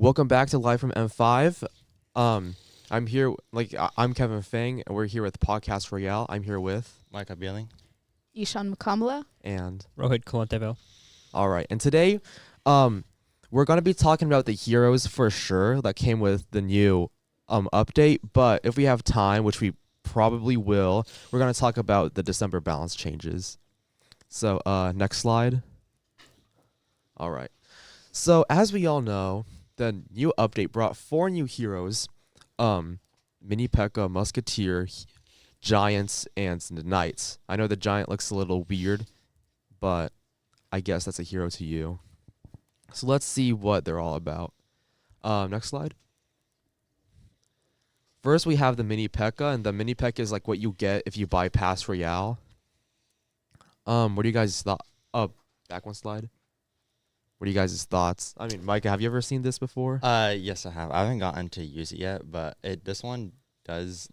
Welcome back to Live from M5. I'm here, I'm Kevin Feng, and we're here with Podcast Royale. I'm here with Micah Bielling. Eshan Mukkamala. and Kulanthaivel. all right. And today, we're gonna be talking about the heroes for sure that came with the new update. But if we have time, which we probably will, we're gonna talk about the December balance changes. So, next slide. All right. So as we all know, the new update brought 4 new heroes, Mini P.E.K.K.A, Musketeer, Giants, and the Knights. I know the Giant looks a little weird, but I guess that's a hero to you. So let's see what they're all about. Next slide. First, we have the Mini P.E.K.K.A, and the Mini P.E.K.K.A is like what you get if you buy Pass Royale. What do you guys thought? Back one slide. What are you guys' thoughts? I mean, Micah, have you ever seen this before? Yes, I have. I haven't gotten to use it yet, but this one does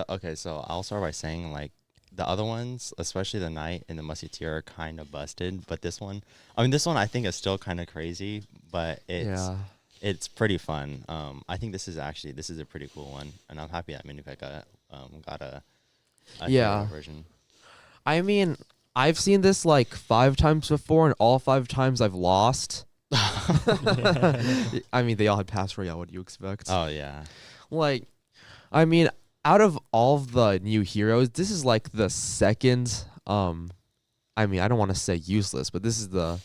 okay, so I'll start by saying the other ones, especially the Knight and the Musketeer, are kind of busted. But this one I think is still kind of crazy, but it's pretty fun. I think this is a pretty cool one, and I'm happy that Mini P.E.K.K.A got a hero version. I mean, I've seen this like 5 times before, and all 5 times I've lost. I mean, they all had Pass Royale. What do you expect? Oh yeah. I mean, out of all of the new heroes, this is like the second. I mean, I don't want to say useless, but this is the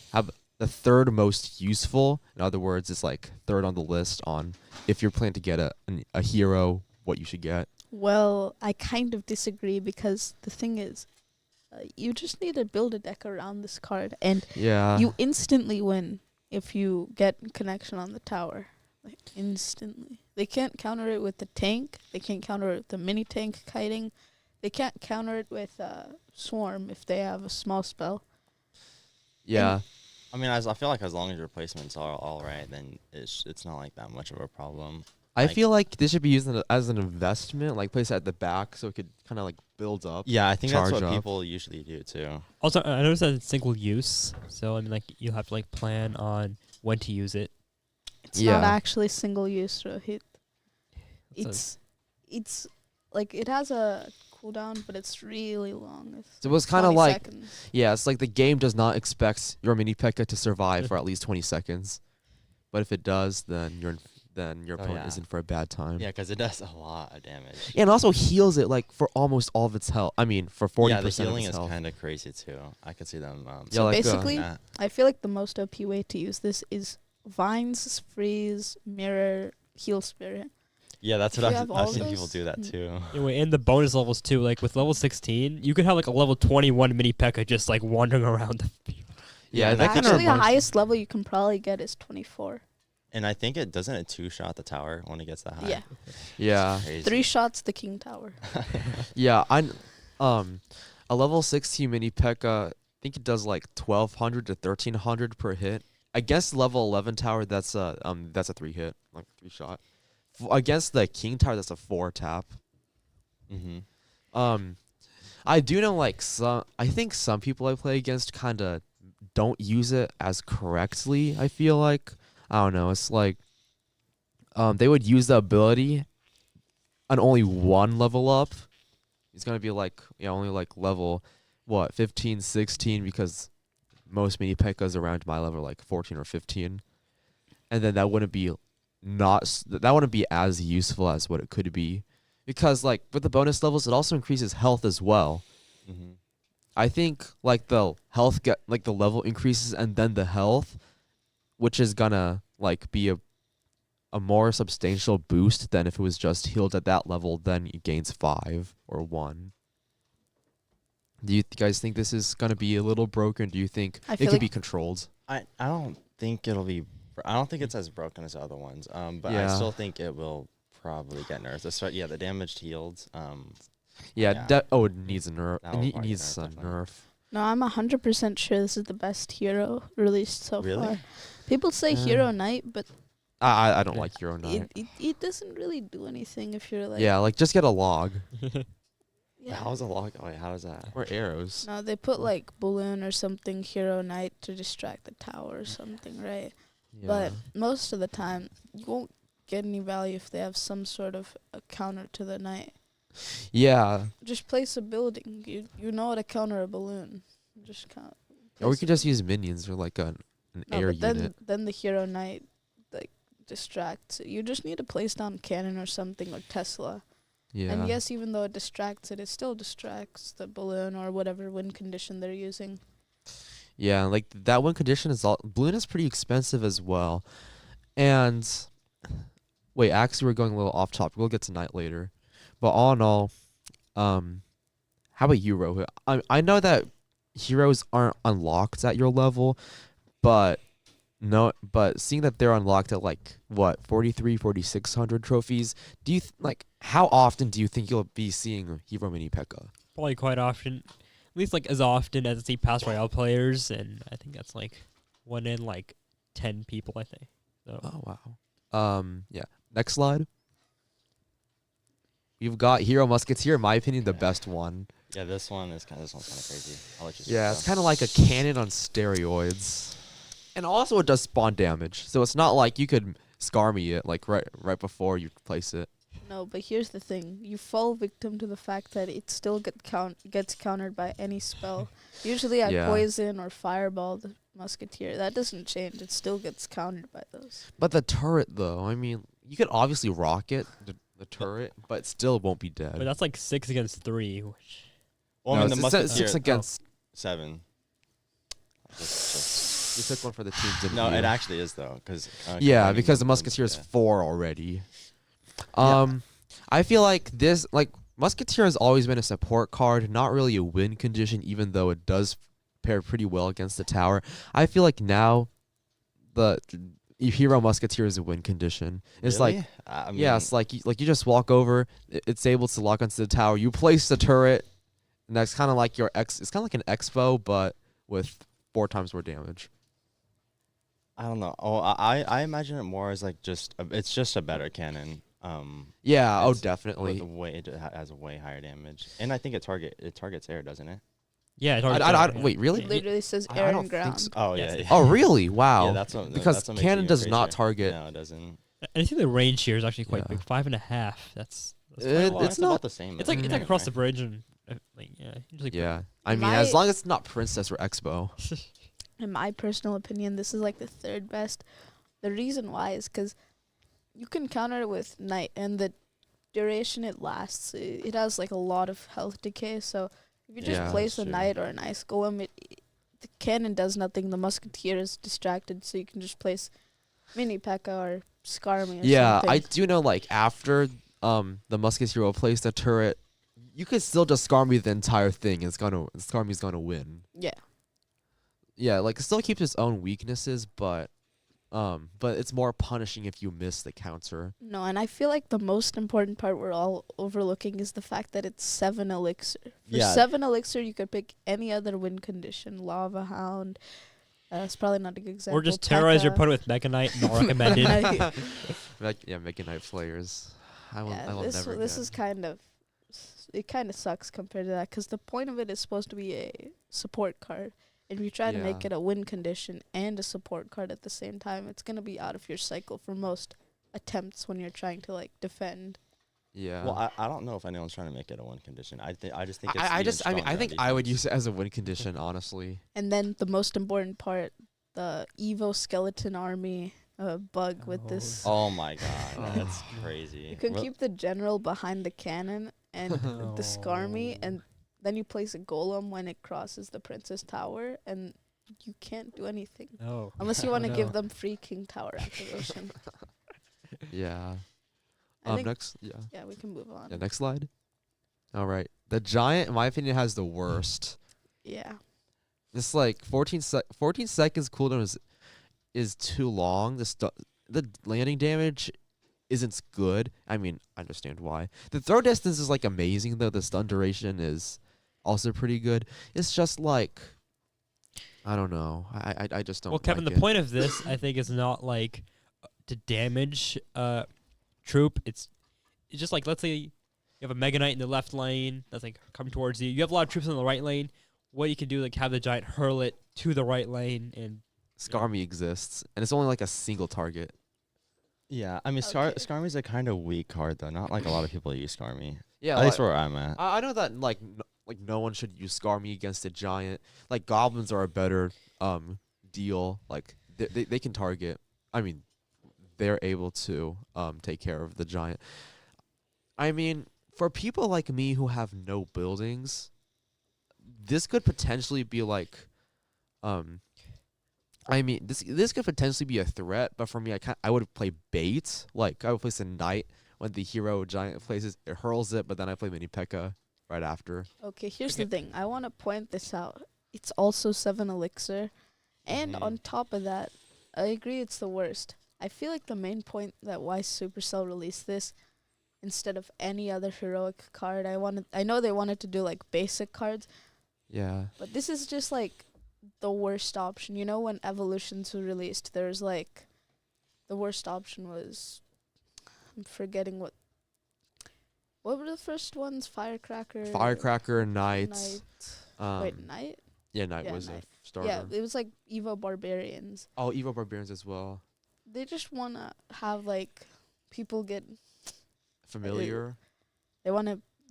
third most useful. In other words, it's like third on the list on if you're planning to get a hero, what you should get. Well, I kind of disagree because the thing is, you just need to build a deck around this card, and you instantly win if you get connection on the tower. Like, instantly. They can't counter it with the tank. They can't counter it with the mini tank kiting. They can't counter it with Swarm if they have a small spell. Yeah. I mean, I feel like as long as your placements are all right, then it's not like that much of a problem. I feel like this should be used as an investment, like place it at the back so it could kind of like build up. Yeah, I think that's what up. people usually do too. Also, I noticed that it's single use, so I mean, like you have to like plan on when to use it. It's not actually single use, Rohit. It's like it has a cooldown, but it's really long. It's So it was kind of like seconds. it's like the game does not expect your Mini P.E.K.K.A to survive for at least 20 seconds, but if it does, then your opponent is in for a bad time. Yeah, because it does a lot of damage. And also heals it like for almost all of its health. I mean, for 40% yeah, the of healing its is health. kind of crazy too. I could see them. So like, basically, I feel like the most OP way to use this is Vines, Freeze, Mirror, Heal Spirit. Yeah, that's If what you have I've all seen those, people do that too. Anyway, and the bonus levels too, like with level 16, you could have like a level 21 Mini P.E.K.K.A just like wandering around the field. Yeah, that kind Actually, of the highest level you can probably get is 24. And I think it doesn't 2-shot the tower when it gets that high. Yeah. Yeah. Crazy. 3 shots the King Tower. Yeah, a level 16 Mini P.E.K.K.A, I think it does like 1200 to 1300 per hit. Against level 11 tower, that's a 3 hit, like 3 shot. Against the King Tower, that's a 4 tap. Mm-hmm. I do know I think some people I play against kind of don't use it as correctly. I feel like I don't know. It's like they would use the ability on only one level up. It's gonna be like only like level 15, 16 because most Mini P.E.K.K.As around my level are like 14 or 15, and then that wouldn't be as useful as what it could be, because like with the bonus levels, it also increases health as well. Mm-hmm. I think like the health the level increases and then the health, which is gonna like be a more substantial boost than if it was just healed at that level. Then it gains 5 or 1. Do you guys think this is gonna be a little broken? Do you think it could be controlled? I don't think it'll be. I don't think it's as broken as the other ones. But I still think it will probably get nerfed. The damaged healed. It needs a nerf. It needs a nerf. No, I'm 100% sure this is the best hero released so Really? far. People say Hero Knight, but I don't like Hero Knight. it doesn't really do anything if you're like... Yeah, like just get a log. Yeah. How's a log? Wait, how is that? Or arrows. No, they put like Balloon or something, Hero Knight, to distract the tower or something, right? But most of the time, you won't get any value if they have some sort of a counter to the knight. Yeah. Just place a building. You know how to counter a balloon. Just count. Or we could just use minions or like an air unit. Then the hero knight like distracts. You just need to place down cannon or something like Tesla. Yeah. And yes, even though it distracts it still distracts the balloon or whatever wind condition they're using. Yeah, like that wind condition balloon is pretty expensive as well. And wait, actually we're going a little off topic. We'll get to knight later. But all in all, how about you, Rohit? I know that heroes aren't unlocked at your level, but seeing that they're unlocked at like what 4,600 trophies, do you how often do you think you'll be seeing hero mini P.E.K.K.A? Probably quite often, at least like as often as the Clash Royale players, and I think that's like 1 in like 10 people, I think. So. Oh wow. Yeah. Next slide. You've got Hero Musketeer, in my opinion, the best one. Yeah, this one's kind of crazy. I'll let you Yeah, it's kind of like a cannon on steroids, and also it does spawn damage. So it's not like you could scar me it like right before you place it. No, but here's the thing: you fall victim to the fact that it still gets countered by any spell. Usually, at poison or fireball, the musketeer that doesn't change. It still gets countered by those. But the turret, though, I mean, you could obviously rock it. The turret, but still won't be dead. But that's like 6 against 3. Which well, no, I mean, the musketeer 6 against 7. You took one for the team, didn't you? No, it actually is though, because because the musketeer is 4 already. I feel like this musketeer has always been a support card, not really a win condition, even though it does pair pretty well against the tower. I feel like now the hero musketeer is a win condition. It's really? like it's like you just walk over, it's able to lock onto the tower. You place the turret, and that's kind of like your it's kind of like an expo, but with 4 times more damage. I don't know. Oh, I imagine it more as like it's just a better cannon. Definitely. The way it has a way higher damage, and I think it targets air, doesn't it? Yeah, it targets air. Wait, really? It literally says air and ground. So. Oh yeah. Oh really? Wow. Yeah, that's what because that's what cannon does not crazier. target. No, it doesn't. I think the range here is actually quite big. 5.5. That's it's not about the same. It's like across the bridge and usually I mean, as long as it's not Princess or Expo. In my personal opinion, this is like the 3rd best. The reason why is because you can counter it with Knight, and the duration it lasts, it has like a lot of health decay. So if you just place a Knight or an Ice Golem, the cannon does nothing. The Musketeer is distracted, so you can just place Mini P.E.K.K.A or Scar Me or something. I do know, like, after the Musketeer will place the turret, you could still just Scar Me the entire thing, and Scar Me's gonna win. Yeah. Yeah, like, it still keeps its own weaknesses, but it's more punishing if you miss the counter. No, and I feel like the most important part we're all overlooking is the fact that it's 7 elixir. For 7 elixir, you could pick any other win condition. Lava Hound. It's probably not a good example. Or just terrorize your opponent with Mega Knight, not recommended. Mega Knight Flayers. I will never. This is kind of sucks compared to that, because the point of it is supposed to be a support card. If you try to make it a win condition and a support card at the same time, it's going to be out of your cycle for most attempts when you're trying to like defend. Yeah. Well, I don't know if anyone's trying to make it a win condition. I just think it's I think I would use it as a win condition, honestly. And then the most important part, the Evo skeleton army bug with this. Oh my god, that's crazy. You can keep the general behind the cannon and the Skarmy, and then you place a golem when it crosses the Princess Tower, and you can't do anything. No. Unless you want to give them free King Tower activation. Yeah. Next. Yeah, we can move on. Yeah, next slide. All right. The Giant, in my opinion, has the worst. Yeah. It's like 14 seconds cooldown is too long. The landing damage isn't good. I mean, I understand why. The throw distance is like amazing, though. The stun duration is also pretty good. It's just like, I don't know. I just don't. Well, Kevin, like the point of this, I think, is not like to damage troop. It's just like, let's say you have a Mega Knight in the left lane that's like coming towards you. You have a lot of troops in the right lane. What you can do, like, have the Giant hurl it to the right lane and Skarmy exists, and it's only like a single target. Yeah, I mean, Okay. Skarmy's a kind of weak card though. Not like a lot of people use Skarmy. Yeah, At least where I'm at. I know that like no one should use Skarmy against a giant. Like goblins are a better deal. Like they can target. I mean, they're able to take care of the giant. I mean, for people like me who have no buildings, this could potentially be like I mean, this could potentially be a threat, but for me, I would play bait. Like I would place a knight when the hero giant places it hurls it, but then I play mini P.E.K.K.A. right after. Okay, here's the thing. I want to point this out. It's also 7 elixir, and on top of that, I agree it's the worst. I feel like the main point that why Supercell released this instead of any other heroic card, I know they wanted to do like basic cards, Yeah. but this is just like the worst option. You know, when Evolutions were released, there's like the worst option was I'm forgetting what were the first ones? Firecracker, Knight. Wait, Knight? Yeah, Knight Yeah, was Knight. a starter. Yeah, it was like Evo Barbarians. Oh, Evo Barbarians as well. They just want to have like people get Familiar. they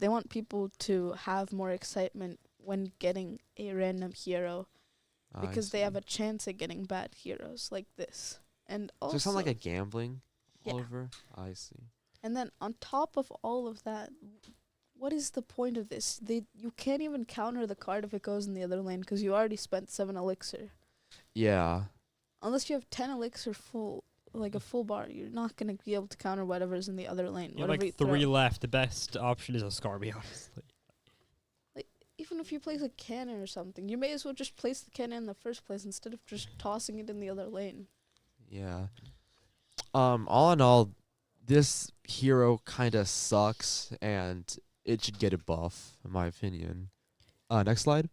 want people to have more excitement when getting a random hero because they have a chance at getting bad heroes like this. And also, so it sounds like a gambling Yeah. all over. I see. and then on top of all of that, what is the point of this? You can't even counter the card if it goes in the other lane because you already spent 7 elixir. Yeah. Unless you have 10 elixir full, like a full bar, you're not going to be able to counter whatever's in the other lane. You have Whatever like you 3 throw. left. The best option is a Skarmy, honestly. Even if you place a cannon or something, you may as well just place the cannon in the first place instead of just tossing it in the other lane. Yeah. All in all, this hero kind of sucks, and it should get a buff, in my opinion. Next slide.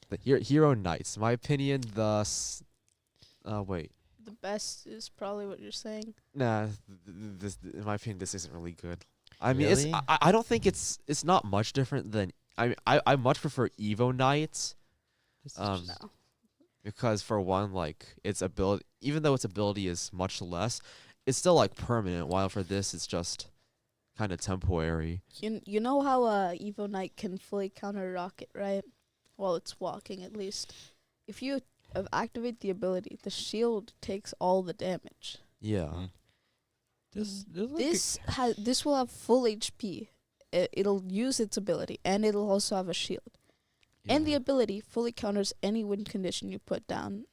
The hero knights. In my opinion, wait. The best is probably what you're saying. Nah, this in my opinion, this isn't really good. I mean, Really? I don't think it's not much different than I much prefer Evo Knights. No. Because for one, like its ability, even though its ability is much less, it's still like permanent. While for this, it's just kind of temporary. You know how Evo Knight can fully counter rocket, right? While it's walking, at least. If you activate the ability, the shield takes all the damage. Yeah. This will have full HP. It'll use its ability, and it'll also have a shield. And the ability fully counters any win condition you put down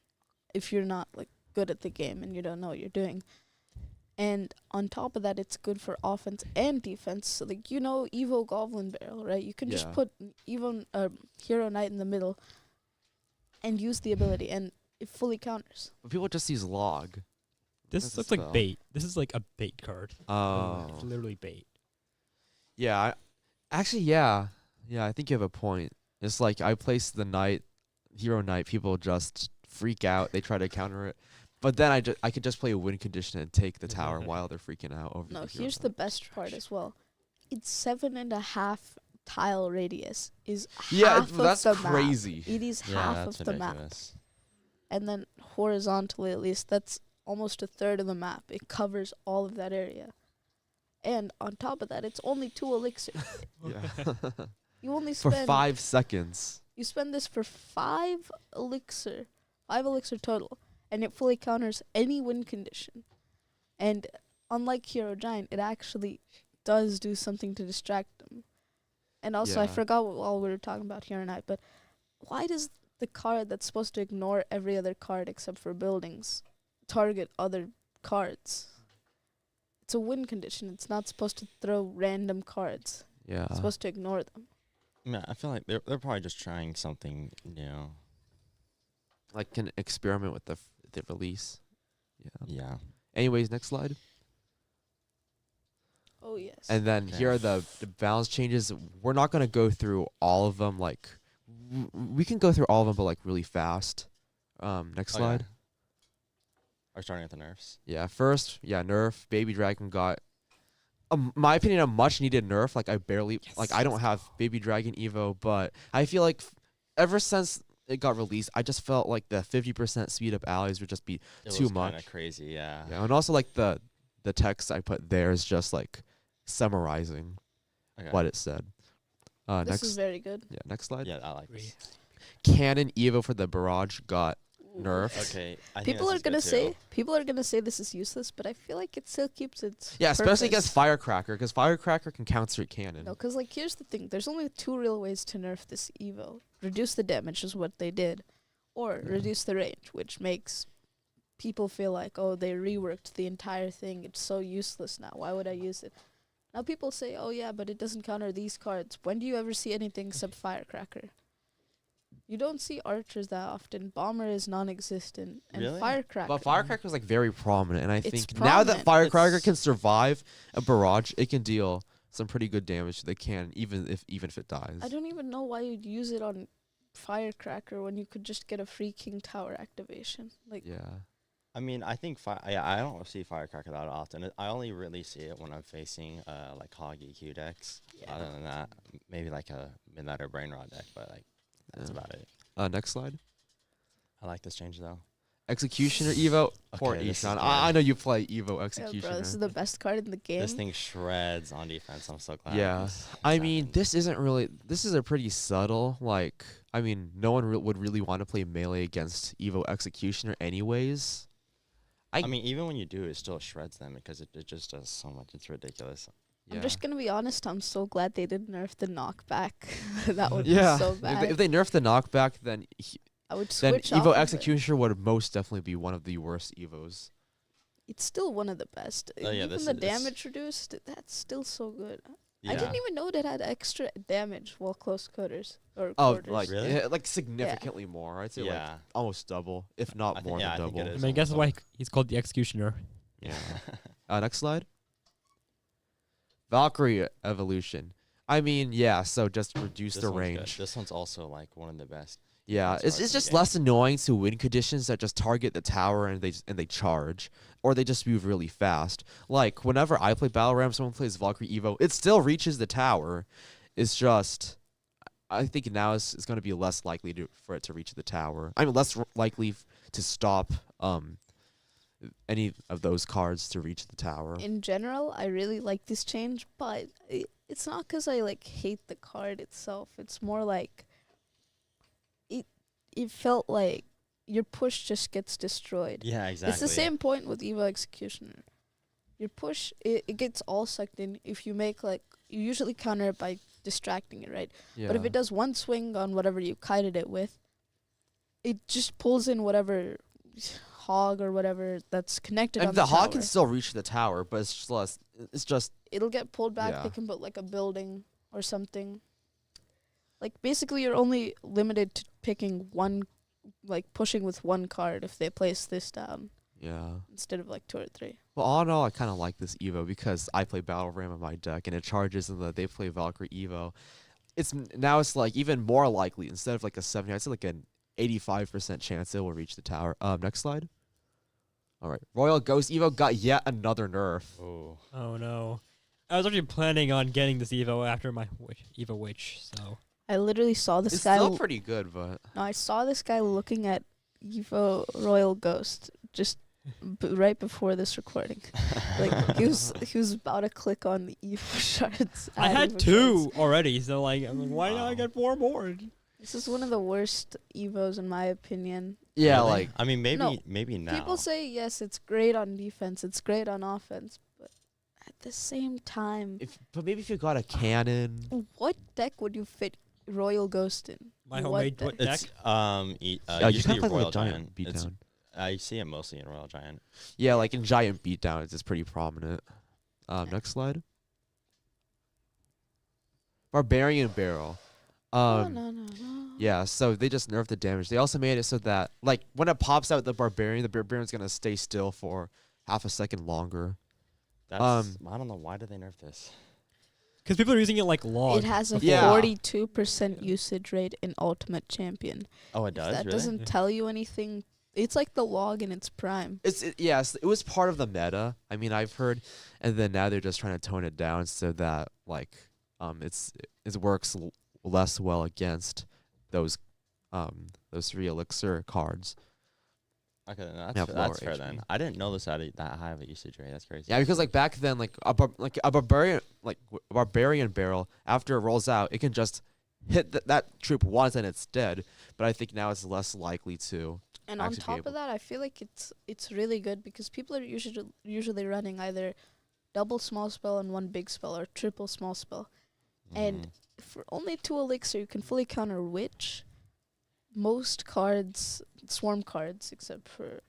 if you're not like good at the game and you don't know what you're doing. And on top of that, it's good for offense and defense. So, like, you know, Evo Goblin Barrel, right? You can just Yeah. put Evo Hero Knight in the middle and use the ability, and it fully counters. But people just use log. This That's a looks like spell. bait. This is like a bait card. Oh. It's literally bait. Yeah. Yeah, I think you have a point. It's like I place the knight, hero knight. People just freak out. They try to counter it, but then I could just play a win condition and take the tower while they're freaking out over. No, the hero here's the knight. best part as well. It's 7.5 tile radius. Is Yeah, half of that's the crazy. map. It is Yeah, half that's of the map. ridiculous. And then horizontally, at least, that's almost a third of the map. It covers all of that area. And on top of that, it's only 2 elixir. Yeah. You only For spend 5 seconds. You spend this for 5 elixir. 5 elixir total. And it fully counters any win condition. And unlike Hero Giant, it actually does do something to distract them. And also, I Yeah. forgot while we were talking about Hero Knight, but why does the card that's supposed to ignore every other card except for buildings target other cards? It's a win condition. It's not supposed to throw random cards. Yeah. It's supposed to ignore them. Yeah, I feel like they're probably just trying something new. Like can experiment with the release. Yeah. Yeah. Anyways, next slide. Oh, yes. And then Okay. here are the balance changes. We're not gonna go through all of them. Like we can go through all of them, but like really fast. Next Oh, slide. yeah. Are we starting at the nerfs? Yeah. First, nerf. Baby Dragon got, my opinion, a much needed nerf. Like I barely, like I don't have Baby Dragon Evo, but I feel like ever since it got released, I just felt like the 50% speed up allies would just be too much. Kind of crazy, yeah. Yeah, and also like the text I put there is just like summarizing what it said. This Next, is very good. yeah, next slide. Yeah, I like this. Cannon Evo for the barrage got nerfed. Okay, I think People this are is gonna good say too. this is useless, but I feel like it still keeps its Yeah, especially purpose. against Firecracker, because Firecracker can counter cannon. No, because like here's the thing: there's only 2 real ways to nerf this Evo. Reduce the damage is what they did, or reduce the range, which makes people feel like, oh, they reworked the entire thing. It's so useless now. Why would I use it? Now people say, oh yeah, but it doesn't counter these cards. When do you ever see anything except Firecracker? You don't see archers that often. Bomber is non-existent, and Really? Firecracker. But Firecracker is like very prominent, and I It's think now that prominent. Firecracker It's- can survive a barrage, it can deal some pretty good damage to the cannon, even if it dies. I don't even know why you'd use it on Firecracker when you could just get a free King Tower activation. Like, Yeah. I mean, I think I don't see Firecracker that often. I only really see it when I'm facing like Hog EQ decks. Yeah. Other than that, maybe like a Midnight or Brain Rot deck, but like that's Yeah. about it. Next slide. I like this change though. Executioner Evo for Okay, this is Eshan. good. I know you play Evo yeah, Executioner. bro, this is the best card in the game. This thing shreds on defense. I'm so glad. Yeah. this I has mean, happened. this isn't really. This is a pretty subtle. Like, I mean, no one would really want to play melee against Evo Executioner, anyways. I mean, even when you do, it still shreds them because it just does so much. It's ridiculous. Yeah. I'm just gonna be honest. I'm so glad they didn't nerf the knockback. That would Yeah. be so If bad. they nerf the knockback, then I would then switch off Evo of it. Executioner would most definitely be one of the worst Evos. It's still one of the best. Oh, yeah, Even this the is- damage reduced, that's still so good. Yeah. I didn't even know that had extra damage while close quarters or Oh, quarters. like Really? yeah, like significantly more. I'd say like Yeah. almost double, if not I think- more yeah, I than think double. it I is. mean, I guess that's almost why he's called the Executioner. Yeah. Next slide. Valkyrie evolution. I mean, yeah. So just reduce This the one's good. range. This one's also like one of the best. Yeah, best it's cards in the just game. less annoying to win conditions that just target the tower and they charge, or they just move really fast. Like whenever I play Battle Ram, someone plays Valkyrie Evo, it still reaches the tower. It's just, I think now it's going to be less likely for it to reach the tower. I mean, less likely to stop any of those cards to reach the tower. In general, I really like this change, but it's not 'cause I like hate the card itself. It's more like it felt like your push just gets destroyed. Yeah, exactly. It's the same point with Evo Executioner. Your push, it gets all sucked in if you make like, you usually counter it by distracting it, right? Yeah. But if it does one swing on whatever you kited it with, it just pulls in whatever hog or whatever that's connected on and the the hog tower. can still reach the tower, but it's just less. It's just It'll get pulled back. Yeah. They can put like a building or something. Like basically, you're only limited to picking one, like pushing with one card if they place this down yeah. instead of like 2 or 3. Well, all in all, I kind of like this Evo because I play Battle Ram in my deck, and it charges, and they play Valkyrie Evo. Now it's like even more likely instead of like a 70, I'd say like an 85% chance it will reach the tower. Next slide. All right, Royal Ghost Evo got yet another nerf. Oh. Oh no. I was actually planning on getting this Evo after my Evo Witch, so. I literally saw this It's guy. still pretty good, but No, I saw this guy looking at Evo Royal Ghost just right before this recording. Like he was about to click on the Evo shards. I add had Evo 2 shards. already, so like, I'm like, why not Wow. get 4 more? This is one of the worst Evos in my opinion. yeah, Really? like I mean, No. maybe now. People say yes, it's great on defense, it's great on offense, but at the same time, but maybe if you got a cannon. what deck would you fit Royal Ghost in? My What homemade deck? deck. It's You usually kinda play Royal like Giant. Beatdown. I see it mostly in Royal Giant. Yeah, like in Giant Beatdown, it's pretty prominent. Next slide. Barbarian Barrel. No. Yeah, so they just nerfed the damage. They also made it so that, like, when it pops out the Barbarian's going to stay still for half a second longer. That's, I don't know, why did they nerf this? Because people are using it like log. It has a Yeah. 42% usage rate in Ultimate Champion. Oh, it If does, that really? doesn't tell you anything. It's like the log in its prime. Yes, it was part of the meta. I mean, I've heard, and then now they're just trying to tone it down so that, like, it works less well against those those 3 elixir cards. Okay, then Yeah, that's fair HP. then. I didn't know this had that high of a usage rate. That's crazy. Yeah, because like back then, like a barbarian barrel, after it rolls out, it can just hit that troop once and it's dead. But I think now it's less likely to. And on actually be top able- of that, I feel like it's really good because people are usually running either double small spell and 1 big spell or triple small spell. And for only 2 elixir, you can fully counter Witch. Most cards, swarm cards, except for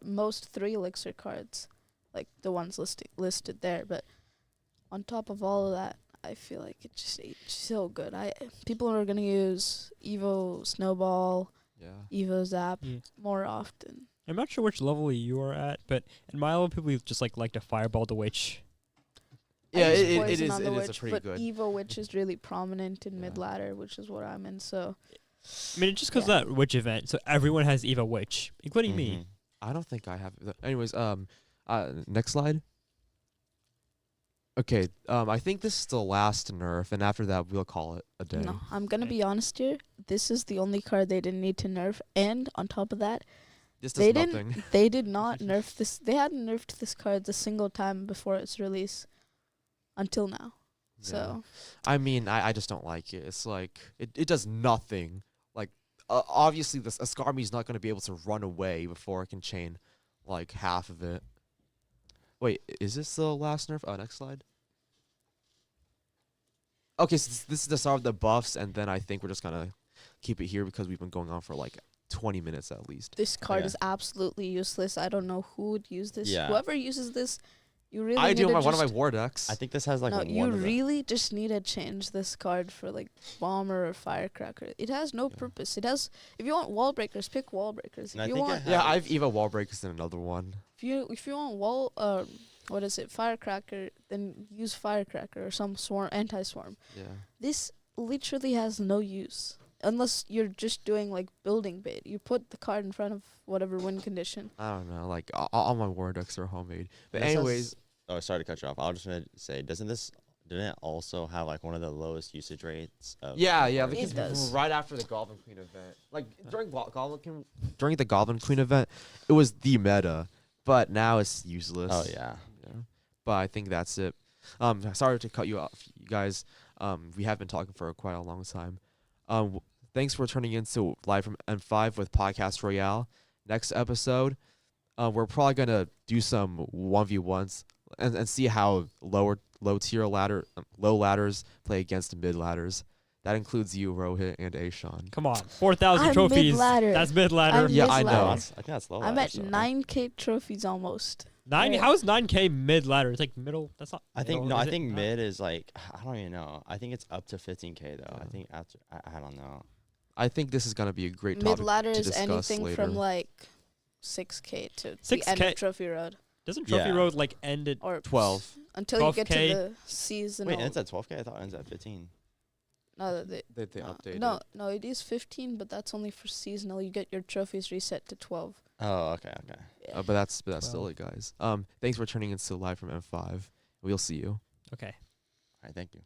most 3 elixir cards, like the ones listed there. But on top of all of that, I feel like it's so good. People are gonna use Evo Snowball, Evo Zap more often. I'm not sure which level you are at, but in my level, people just like to fireball the witch. Yeah, I use it Poison is. on It the is a Witch, pretty but good. Evo Witch is really prominent in Yeah. mid ladder, which is what I'm in. So I mean, it's just because that witch event, so everyone has Eva Witch, including me. I don't think I have. Anyways, next slide. Okay, I think this is the last nerf, and after that we'll call it a day. no, I'm gonna Okay. be honest here. This is the only card they didn't need to nerf, and on top of that, This they does didn't. nothing. They did not nerf this. They hadn't nerfed this card a single time before its release, until now. So I mean, I just don't like it. It's like it does nothing. Like obviously, this Askarmi's not going to be able to run away before it can chain like half of it. Wait, is this the last nerf? Oh, next slide. Okay, so this is the start of the buffs, and then I think we're just gonna keep it here because we've been going on for like 20 minutes at least. this card Okay. is absolutely useless. I don't know who would use this. Yeah. Whoever uses this, you really I need do to one of my just- war decks. I think this has like no, one you of the- really just need to change this card for like bomber or firecracker. It has no Yeah. purpose. It has. If you want wall breakers, pick wall breakers. And If I you think it want, has- Yeah, I've Eva wall breakers in another one. if you want wall, what is it, firecracker? Then use firecracker or some swarm anti-swarm. Yeah. This literally has no use unless you're just doing like building bait. You put the card in front of whatever win condition. I don't know. Like all my war decks are homemade. But This has- anyways, oh, sorry to cut you off. I was just gonna say, didn't it also have like one of the lowest usage rates? Of yeah, cards? because It does. right after the Goblin Queen event, like during the Goblin Queen event, it was the meta, but now it's useless. Oh yeah. But I think that's it. Sorry to cut you off, you guys. We have been talking for quite a long time. Thanks for turning in to Live from M5 with Podcast Royale. Next episode, we're probably gonna do some 1v1s and see how low ladders play against mid ladders. That includes you, Rohit, and Eshan. Come on, 4,000 I'm trophies. mid-ladder. That's mid ladder. I'm Yeah, I know. mid-ladder. I think that's low. I'm at actually. 9K trophies almost. Nine. Right. How is 9K mid ladder? It's like middle. That's not. I think middle, no. I is it? think mid is like I don't even know. I think it's up to 15K though. I Yeah. think after I don't know. I think this is gonna be a great Mid topic ladder to is discuss anything later. from like 6K to the 6K. end of Trophy Road, Doesn't Trophy Yeah. Road like end at? or 12. until you get to 12K. the seasonal. Wait, ends at 12K. I thought it ends at 15. No, They updated. no, it is 15, but that's only for seasonal. You get your trophies reset to 12. Oh, okay. Yeah. But that's still 12. it, guys. Thanks for turning in to Live from M5. We'll see you. Okay. All right. Thank you.